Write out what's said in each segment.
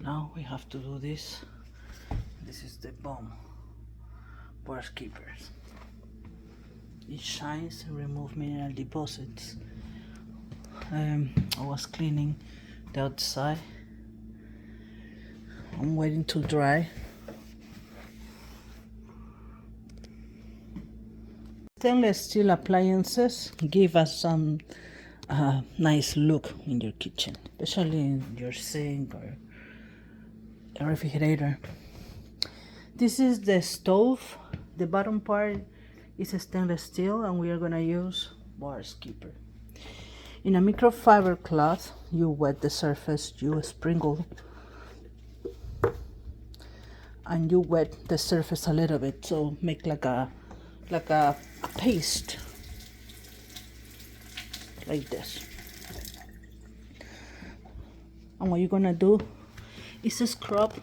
Now we have to do this. This is the bomb bar keepers. It shines and removes mineral deposits. I was cleaning the outside. I'm waiting to dry. Stainless steel appliances give us some nice look in your kitchen, especially in your sink or a refrigerator. This is the stove. The bottom part is a stainless steel, and we are gonna use bar keeper. In a microfiber cloth, you wet the surface, you sprinkle, and you wet the surface a little bit, so make like a paste, like this. And what you're gonna do is scrub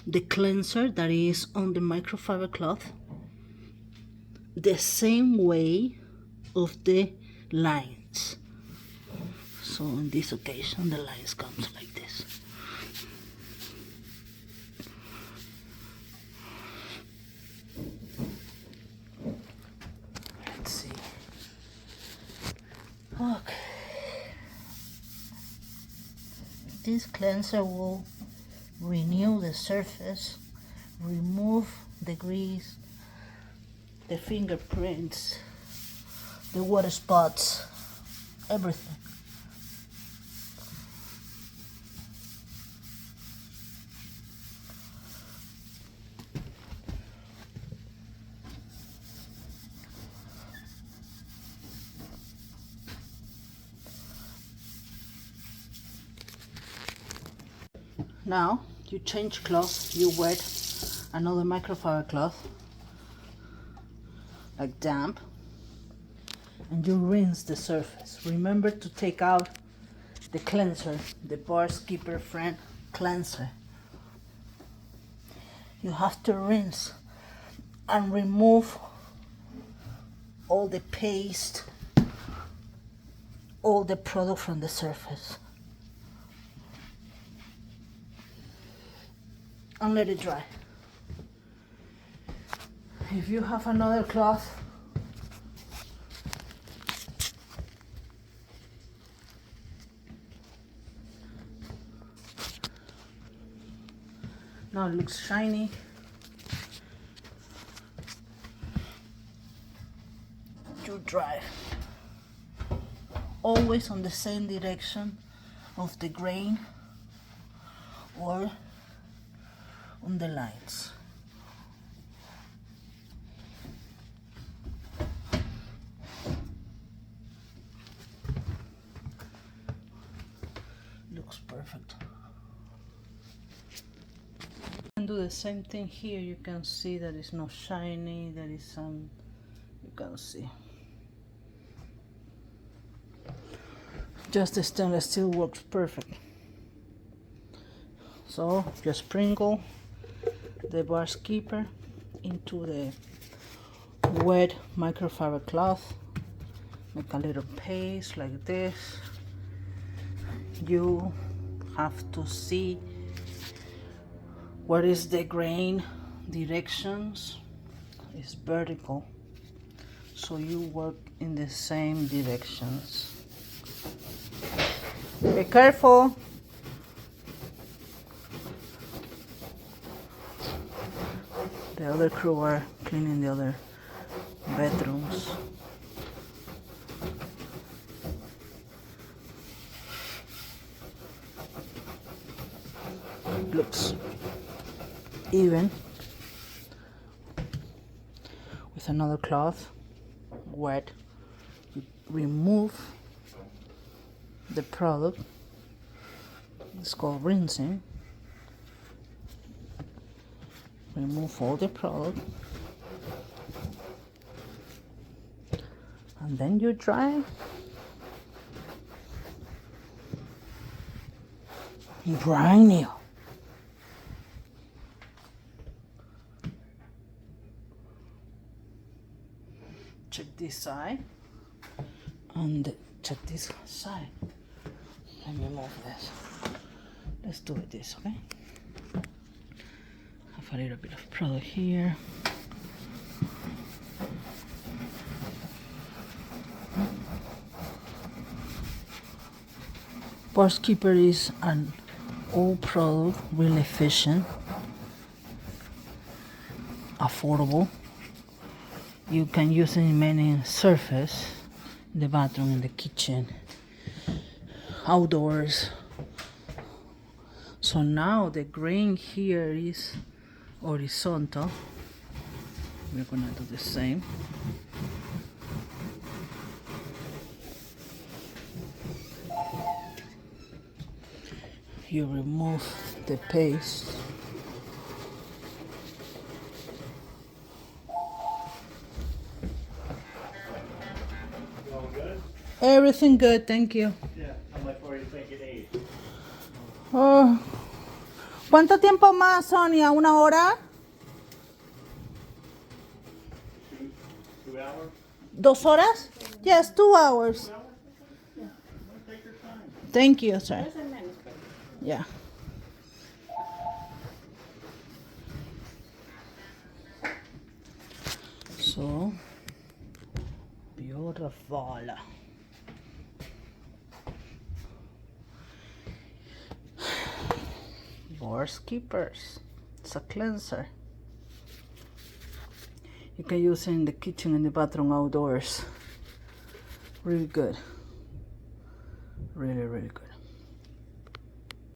the cleanser that is on the microfiber cloth the same way of the lines. So on this occasion the lines comes like this. Let's see. Okay. This cleanser will renew the surface, remove the grease, the fingerprints, the water spots, everything. Now you change cloth, you wet another microfiber cloth, like damp, and you rinse the surface. Remember to take out the cleanser, the bar keeper friend cleanser. You have to rinse and remove all the paste, all the product from the surface, and let it dry. If you have another cloth, now it looks shiny. You dry. Always on the same direction of the grain or on the lines. Looks perfect. You can do the same thing here. You can see that it's not shiny, there is some, you can see. Just the stainless steel works perfect. So just sprinkle the bar keeper into the wet microfiber cloth, make a little paste like this. You have to see what is the grain directions. It's vertical, so you work in the same directions. Be careful. The other crew are cleaning the other bedrooms. Looks even. With another cloth, wet, you remove the product. It's called rinsing. Remove all the product, and then you dry. Brand new. Check this side and check this side. Let me move this. Let's do it this, okay? Have a little bit of product here. Pores Keeper is an old product, really efficient, affordable. You can use it in many surfaces, in the bathroom, in the kitchen, outdoors. So now the grain here is horizontal. We're gonna do the same. You remove the paste. All good? Everything good, thank you. Yeah. How much more do you think it needs? Oh. ¿Cuánto tiempo más, Sonia? ¿Una hora? 2 hours? 2 horas? Yes, 2 hours. Take your time. Thank you, sir. Yeah. So beautiful. Pores Keepers. It's a cleanser. You can use it in the kitchen, in the bathroom, outdoors. Really good. Really, really good.